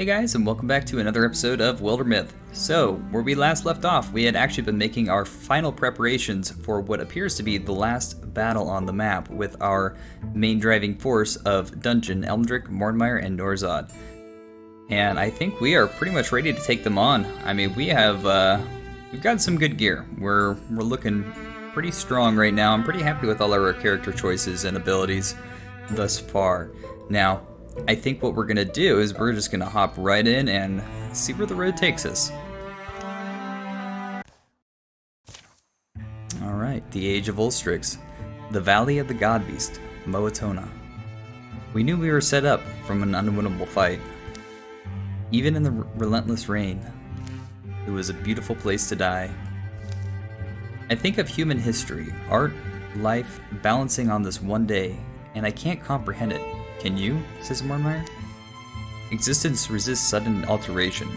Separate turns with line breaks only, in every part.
Hey guys, and welcome back to another episode of Wildermyth. So, where we last left off, we had actually been making our final preparations for what appears to be the last battle on the map with our main driving force of Dungeon, Elmdrick, Mordmeyer, and Norzad. And I think we are pretty much ready to take them on. I mean, we've got some good gear. We're looking pretty strong right now. I'm pretty happy with all our character choices and abilities thus far. Now, I think what we're going to do is we're just going to hop right in and see where the road takes us. Alright, the Age of Ulstryx. The Valley of the God Beast, Moatona. We knew we were set up from an unwinnable fight. Even in the relentless rain, it was a beautiful place to die. I think of human history, art, life, balancing on this one day, and I can't comprehend it. Can you? Says Mordmeyer. Existence resists sudden alteration.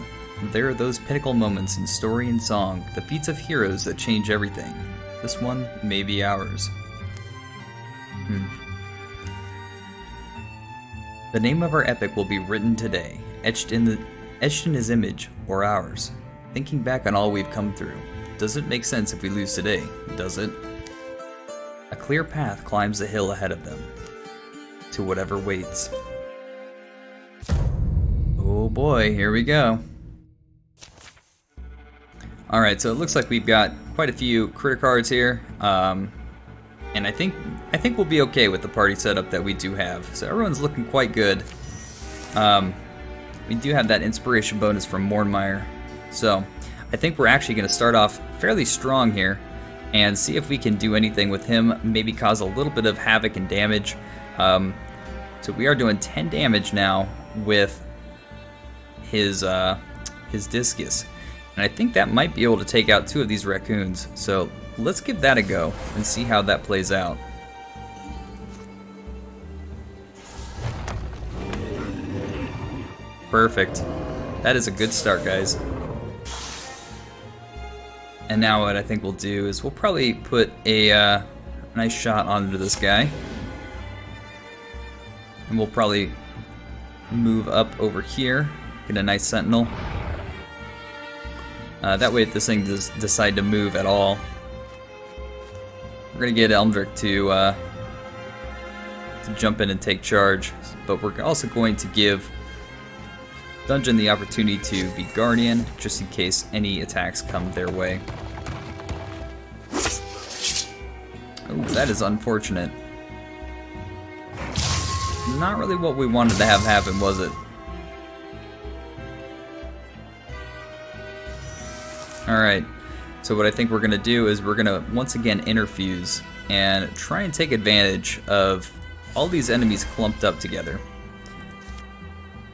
There are those pinnacle moments in story and song, the feats of heroes that change everything. This one may be ours. The name of our epic will be written today, etched in his image, or ours. Thinking back on all we've come through, does it make sense if we lose today? Does it? A clear path climbs the hill ahead of them, to whatever waits. Oh boy, here we go. Alright, so it looks like we've got quite a few critter cards here. And I think we'll be okay with the party setup that we do have. So everyone's looking quite good. We do have that inspiration bonus from Mordmeyer. So I think we're actually going to start off fairly strong here and see if we can do anything with him, maybe cause a little bit of havoc and damage. So we are doing 10 damage now with his discus. And I think that might be able to take out 2 of these raccoons. So let's give that a go and see how that plays out. Perfect. That is a good start, guys. And now what I think we'll do is we'll probably put a nice shot onto this guy. And we'll probably move up over here, get a nice sentinel. That way if this thing does decide to move at all, we're going to get Elmdrick to jump in and take charge. But we're also going to give Dungeon the opportunity to be Guardian, just in case any attacks come their way. Oh, that is unfortunate. Not really what we wanted to have happen, was it? Alright, so what I think we're going to do is we're going to once again interfuse and try and take advantage of all these enemies clumped up together.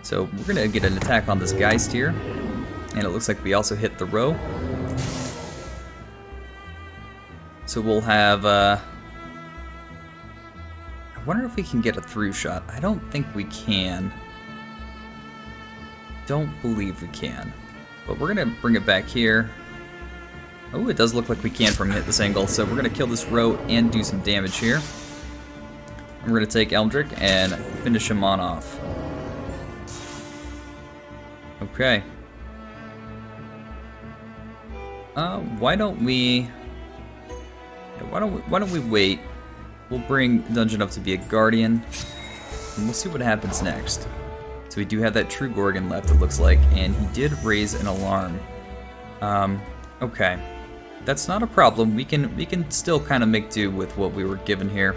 So we're going to get an attack on this Geist here, and it looks like we also hit the row. So we'll have... I wonder if we can get a through shot. I don't think we can. Don't believe we can. But we're going to bring it back here. Oh, it does look like we can from hit this angle. So we're going to kill this row and do some damage here. And we're going to take Elmdrick and finish him on off. Okay. Why don't we wait? We'll bring Dungeon up to be a Guardian, and we'll see what happens next. So we do have that true Gorgon left, it looks like, and he did raise an alarm. Okay. That's not a problem. We can still kind of make do with what we were given here.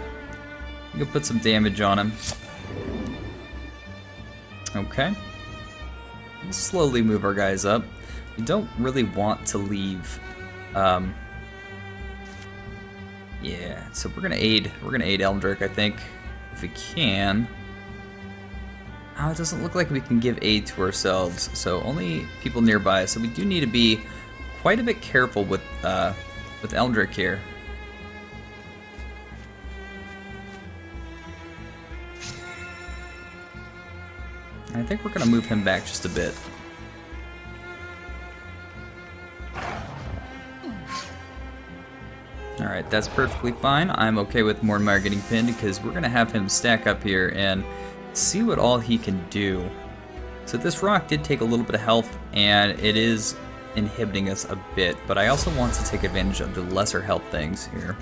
We can put some damage on him. Okay. We'll slowly move our guys up. We don't really want to leave. Yeah, so we're gonna aid Elmdrick, I think, if we can. Oh, it doesn't look like we can give aid to ourselves, so only people nearby. So we do need to be quite a bit careful with Elmdrick here. And I think we're gonna move him back just a bit. Alright, that's perfectly fine. I'm okay with Mordmeyer getting pinned because we're going to have him stack up here and see what all he can do. So this rock did take a little bit of health, and it is inhibiting us a bit, but I also want to take advantage of the lesser health things here.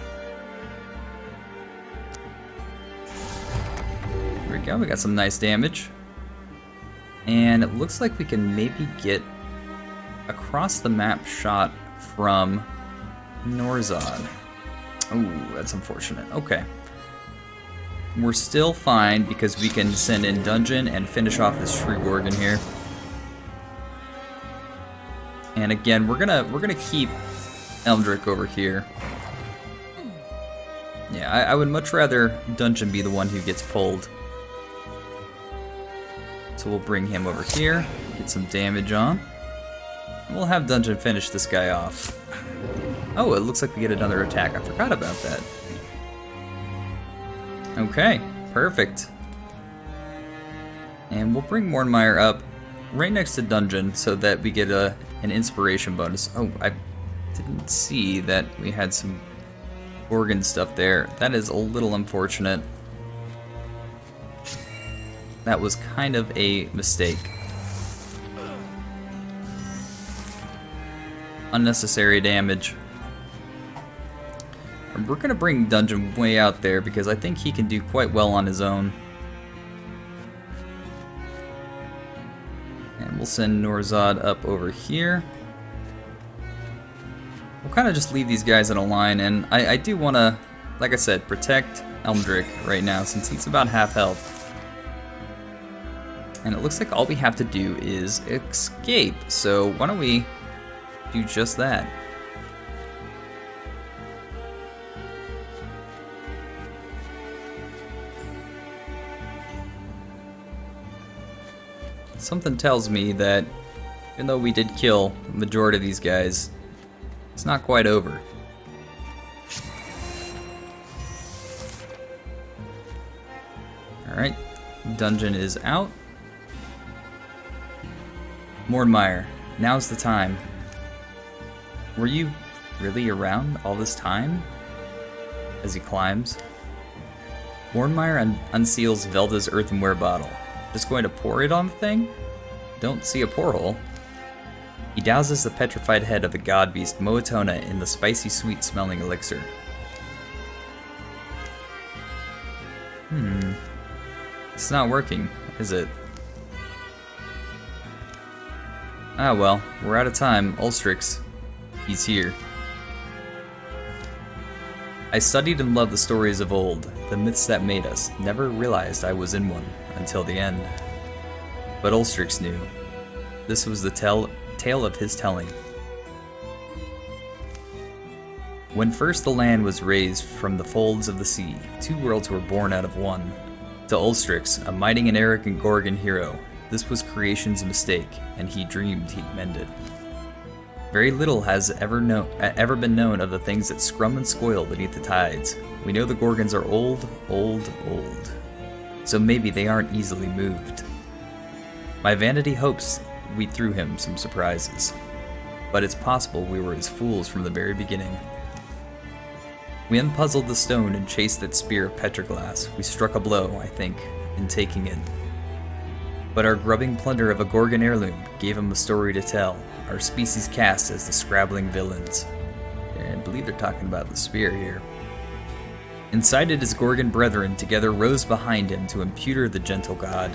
There we go, we got some nice damage. And it looks like we can maybe get across the map shot from Norzad. Oh, that's unfortunate. Okay. We're still fine because we can send in Dungeon and finish off this Shrew Gorgon here. And again, we're gonna keep Eldrick over here. Yeah, I would much rather Dungeon be the one who gets pulled. So we'll bring him over here, get some damage on. And we'll have Dungeon finish this guy off. Oh, it looks like we get another attack. I forgot about that. Okay, perfect. And we'll bring Mordmeyer up right next to Dungeon so that we get an inspiration bonus. Oh, I didn't see that we had some Gorgon stuff there. That is a little unfortunate. That was kind of a mistake. Unnecessary damage. And we're gonna bring Dungeon way out there because I think he can do quite well on his own. And we'll send Norzad up over here. We'll kind of just leave these guys in a line, and I do want to, like I said, protect Eldrick right now since he's about half health. And it looks like all we have to do is escape, so why don't we do just that? Something tells me that even though we did kill the majority of these guys, it's not quite over. Alright, Dungeon is out. Mordmeyer, now's the time. Were you really around all this time? As he climbs. Mordmeyer unseals Velda's earthenware bottle. Just going to pour it on the thing? Don't see a porthole. He douses the petrified head of the god beast Moatona in the spicy sweet smelling elixir. It's not working, is it? Ah well, we're out of time. Ulstryx, he's here. I studied and loved the stories of old, the myths that made us. Never realized I was in one until the end. But Ulstryx knew. This was the tale of his telling. When first the land was raised from the folds of the sea, two worlds were born out of one. To Ulstryx, a mighty and arrogant Gorgon hero, this was creation's mistake, and he dreamed he'd mend it. Very little has ever been known of the things that scrum and scoil beneath the tides. We know the Gorgons are old, old, old. So maybe they aren't easily moved. My vanity hopes we threw him some surprises. But it's possible we were his fools from the very beginning. We unpuzzled the stone and chased that spear of petroglass. We struck a blow, I think, in taking it. But our grubbing plunder of a Gorgon heirloom gave him a story to tell, our species cast as the scrabbling villains. I believe they're talking about the spear here. Incited his Gorgon brethren together rose behind him to imputer the gentle god.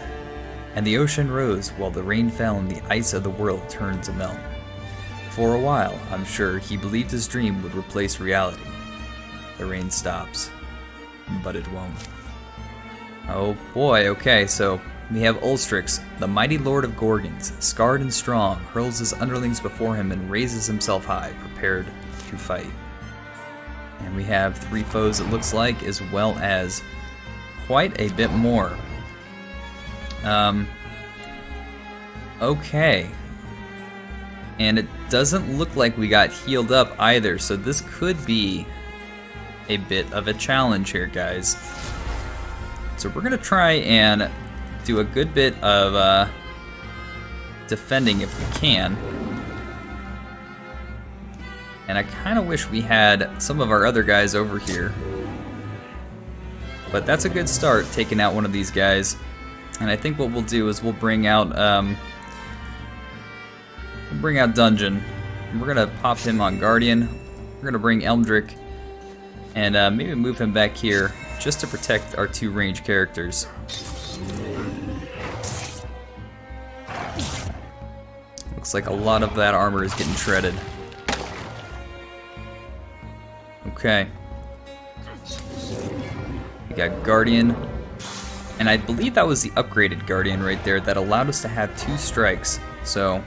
And the ocean rose while the rain fell and the ice of the world turned to melt. For a while, I'm sure, he believed his dream would replace reality. The rain stops, but it won't. Oh boy, okay, so we have Ulstryx, the mighty lord of Gorgons, scarred and strong, hurls his underlings before him and raises himself high, prepared to fight. And we have 3 foes, it looks like, as well as quite a bit more. Okay. And it doesn't look like we got healed up either, so this could be a bit of a challenge here, guys. So we're gonna try and do a good bit of defending if we can. And I kind of wish we had some of our other guys over here. But that's a good start, taking out one of these guys. And I think what we'll do is we'll bring out Dungeon. We're gonna pop him on Guardian. We're gonna bring Ulstryx and maybe move him back here just to protect our 2 ranged characters. Looks like a lot of that armor is getting shredded. Okay. We got Guardian. And I believe that was the upgraded Guardian right there that allowed us to have 2 strikes. So,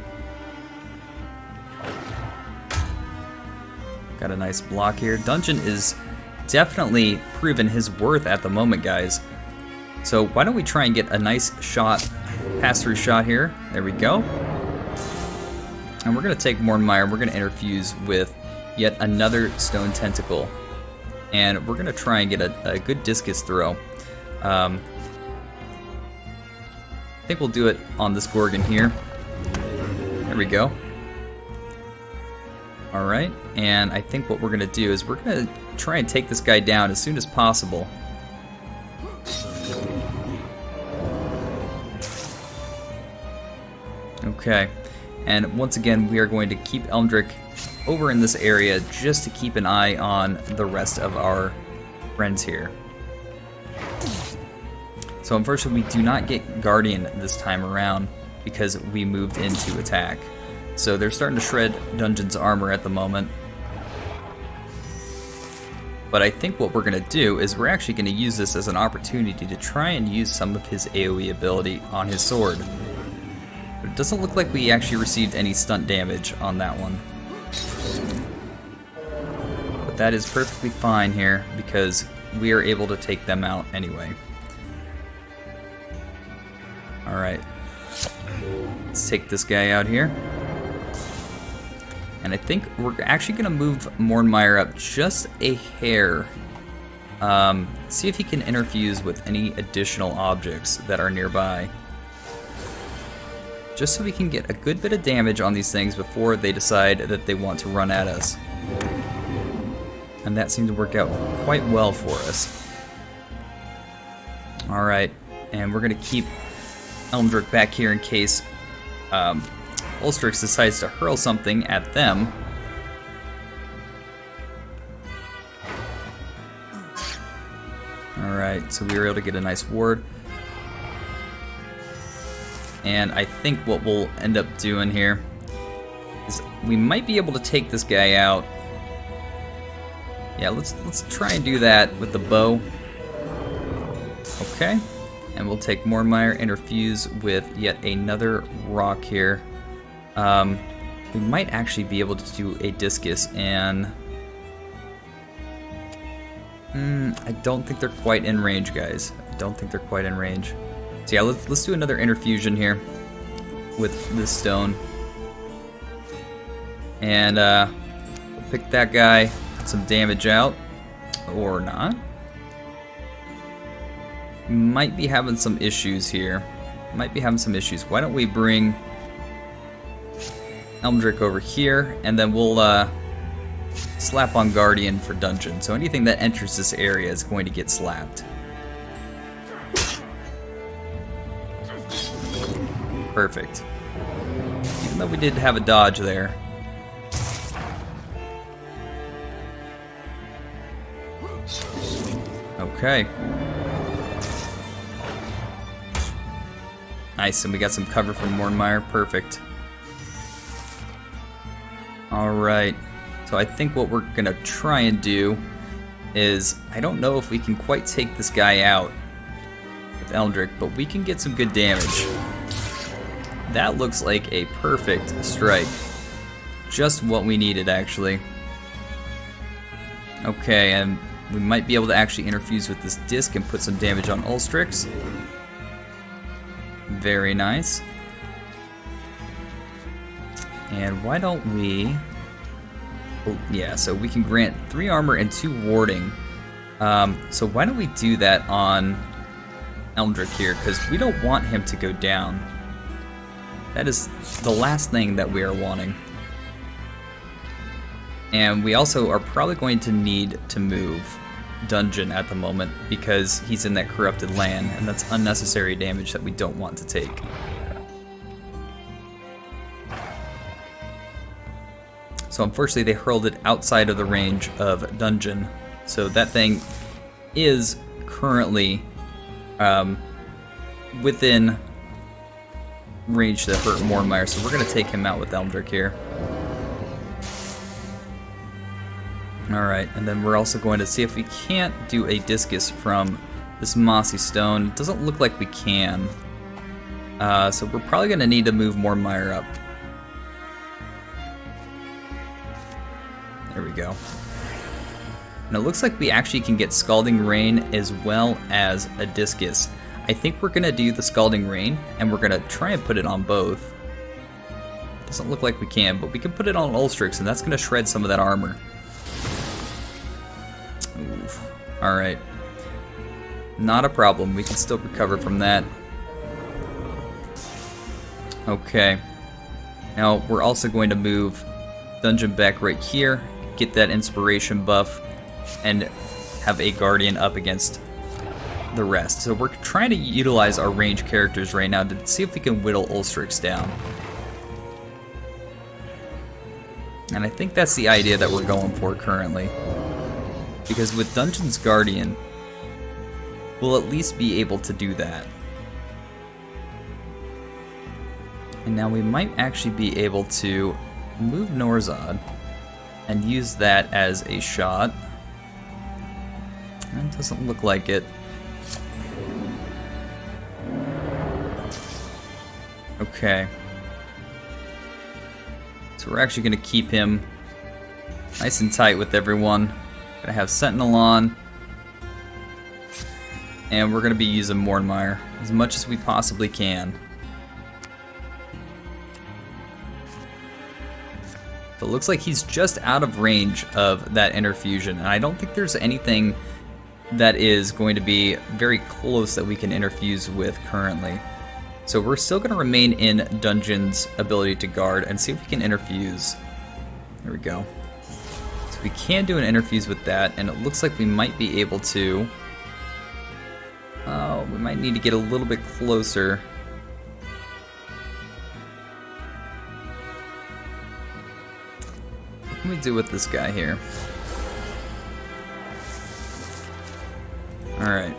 got a nice block here. Dungeon is definitely proven his worth at the moment, guys. So why don't we try and get a nice shot, pass-through shot here. There we go. And we're going to take Mornmire. We're going to interfuse with yet another stone tentacle. And we're going to try and get a good discus throw. I think we'll do it on this Gorgon here. There we go. Alright, and I think what we're going to do is we're going to try and take this guy down as soon as possible. Okay, and once again we are going to keep Ulstryx over in this area just to keep an eye on the rest of our friends here. So unfortunately we do not get Guardian this time around because we moved into attack. So they're starting to shred Dungeon's armor at the moment. But I think what we're going to do is we're actually going to use this as an opportunity to try and use some of his AoE ability on his sword. But it doesn't look like we actually received any stunt damage on that one. But that is perfectly fine here because we are able to take them out anyway. Alright. Let's take this guy out here. And I think we're actually going to move Mornmire up just a hair. See if he can interfuse with any additional objects that are nearby. Just so we can get a good bit of damage on these things before they decide that they want to run at us. And that seemed to work out quite well for us. Alright, and we're going to keep Ulstryx back here in case Ulstryx decides to hurl something at them. Alright, so we were able to get a nice ward. And I think what we'll end up doing here is we might be able to take this guy out. Yeah, let's try and do that with the bow. Okay. And we'll take Mornmire, interfuse with yet another rock here. We might actually be able to do a discus, and I don't think they're quite in range, guys. I don't think they're quite in range. So yeah, let's do another interfusion here with this stone, and we'll pick that guy, some damage out, or not. Might be having some issues here. Might be having some issues. Why don't we bring Ulstryx over here, and then we'll slap on Guardian for Dungeon. So anything that enters this area is going to get slapped. Perfect. Even though we did have a dodge there. Okay. Nice, and we got some cover from Mornmire. Perfect. Alright, so I think what we're going to try and do is, I don't know if we can quite take this guy out with Ulstryx, but we can get some good damage. That looks like a perfect strike. Just what we needed, actually. Okay, and we might be able to actually interfuse with this disc and put some damage on Ulstryx. Very nice. And why don't we... Oh, yeah, so we can grant 3 armor and 2 warding. So why don't we do that on Ulstryx here, because we don't want him to go down. That is the last thing that we are wanting. And we also are probably going to need to move. dungeon at the moment because he's in that corrupted land, and that's unnecessary damage that we don't want to take. So unfortunately they hurled it outside of the range of dungeon. So that thing is currently within range to hurt Mordmeyer, so we're going to take him out with Elmdrick here. Alright, and then we're also going to see if we can't do a discus from this mossy stone. It doesn't look like we can. So we're probably going to need to move Mordmeyer up. There we go. And it looks like we actually can get Scalding Rain as well as a discus. I think we're going to do the Scalding Rain, and we're going to try and put it on both. Doesn't look like we can, but we can put it on Ulstryx, and that's going to shred some of that armor. Oof. Alright. Not a problem. We can still recover from that. Okay. Now, we're also going to move Dungeon back right here, get that inspiration buff, and have a Guardian up against the rest. So we're trying to utilize our range characters right now to see if we can whittle Ulstryx down. And I think that's the idea that we're going for currently. Because with Dungeon's Guardian, we'll at least be able to do that. And now we might actually be able to move Norzad and use that as a shot. That doesn't look like it. Okay. So we're actually going to keep him nice and tight with everyone. Gonna have Sentinel on. And we're going to be using Mordmeyer as much as we possibly can. So it looks like he's just out of range of that interfusion, and I don't think there's anything that is going to be very close that we can interfuse with currently. So we're still going to remain in Dungeon's ability to guard and see if we can interfuse. There we go. So we can do an interfuse with that, and it looks like we might be able to... Oh, we might need to get a little bit closer. What can we do with this guy here? Alright.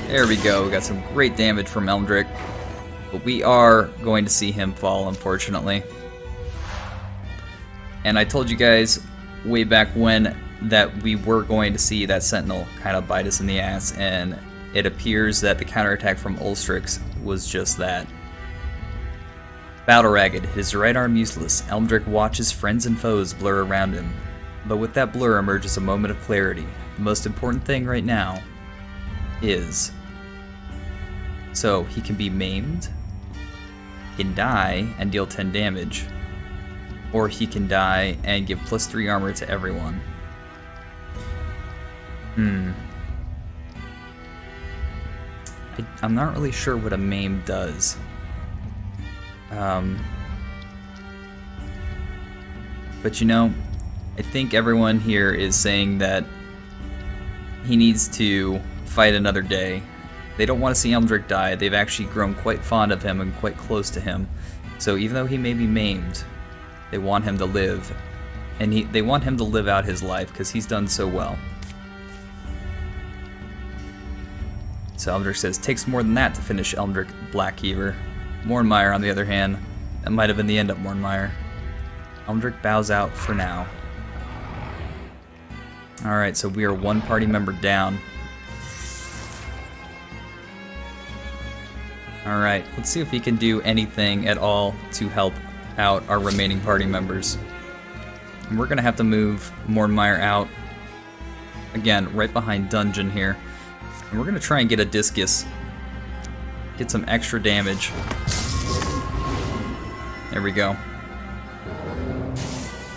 There we go. We got some great damage from Elmdrick. But we are going to see him fall, unfortunately. And I told you guys way back when that we were going to see that Sentinel kind of bite us in the ass, and it appears that the counterattack from Ulstryx was just that. Battle Ragged, his right arm useless, Elmdrick watches friends and foes blur around him. But with that blur emerges a moment of clarity. The most important thing right now is... So, he can be maimed, he can die and deal 10 damage, or he can die and give +3 armor to everyone. I'm not really sure what a maim does. But you know, I think everyone here is saying that he needs to fight another day. They don't want to see Elmdrick die. They've actually grown quite fond of him and quite close to him. So even though he may be maimed, they want him to live. And they want him to live out his life because he's done so well. So Elmdrick says, takes more than that to finish Elmdrick Blackheaver. Mordmeyer, on the other hand, that might have been the end of Mordmeyer. Elmdrick bows out for now. Alright, so we are one party member down. Alright, let's see if we can do anything at all to help out our remaining party members. And we're going to have to move Mordmeyer out. Again, right behind Dungeon here. And we're going to try and get a discus. Get some extra damage. There we go.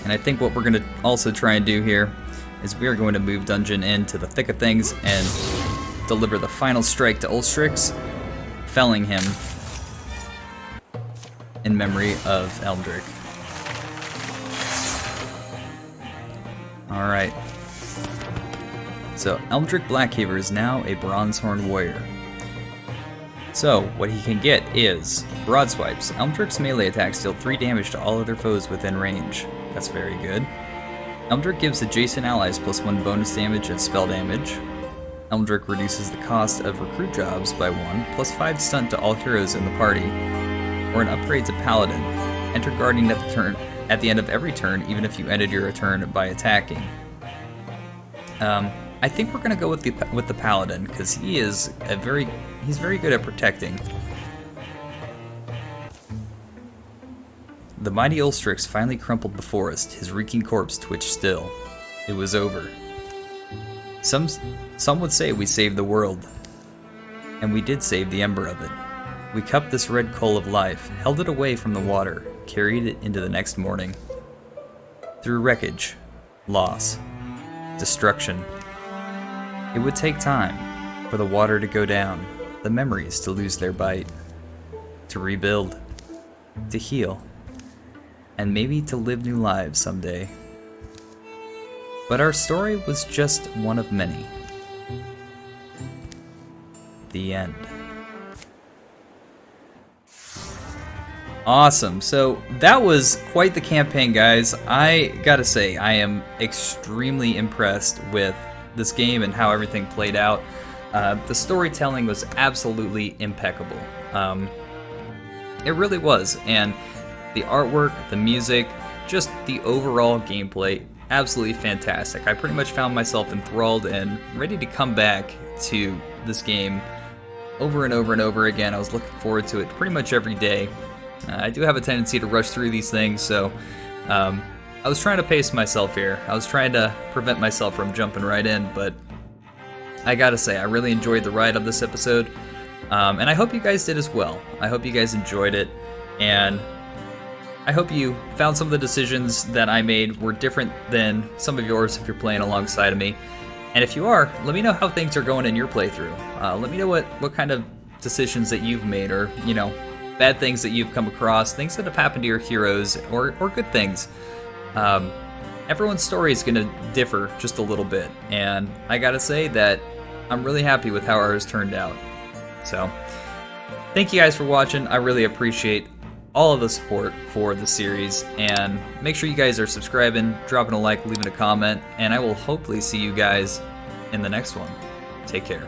And I think what we're going to also try and do here is we are going to move Dungeon into the thick of things and deliver the final strike to Ulstryx, felling him in memory of Elmdrick. Alright. So Eldrick Blackhaver is now a Bronzehorn Warrior. So what he can get is Broadswipes. Eldrick's melee attacks deal 3 damage to all other foes within range. That's very good. Eldrick gives adjacent allies +1 bonus damage and spell damage. Eldrick reduces the cost of recruit jobs by 1, +5 stun to all heroes in the party, or an upgrade to Paladin. Enter Guardian at the end of every turn, even if you ended your turn by attacking. I think we're gonna go with the Paladin because he's very good at protecting. The mighty Ulstryx finally crumpled before us. His reeking corpse twitched still. It was over. Some would say we saved the world, and we did save the ember of it. We cupped this red coal of life, held it away from the water, carried it into the next morning. Through wreckage, loss, destruction. It would take time for the water to go down, the memories to lose their bite, to rebuild, to heal, and maybe to live new lives someday. But our story was just one of many. The end. Awesome. So that was quite the campaign, guys. I gotta say, I am extremely impressed with this game and how everything played out. The storytelling was absolutely impeccable. It really was. And the artwork, the music, just the overall gameplay, absolutely fantastic. I pretty much found myself enthralled and ready to come back to this game over and over and over again. I was looking forward to it pretty much every day. I do have a tendency to rush through these things, so I was trying to pace myself here. I was trying to prevent myself from jumping right in, but I gotta say, I really enjoyed the ride of this episode, and I hope you guys did as well. I hope you guys enjoyed it, and I hope you found some of the decisions that I made were different than some of yours if you're playing alongside of me. And if you are, let me know how things are going in your playthrough. Let me know what kind of decisions that you've made, or, you know, bad things that you've come across, things that have happened to your heroes, or good things. Everyone's story is going to differ just a little bit, and I gotta say that I'm really happy with how ours turned out. So, thank you guys for watching. I really appreciate all of the support for the series, and make sure you guys are subscribing, dropping a like, leaving a comment, and I will hopefully see you guys in the next one. Take care.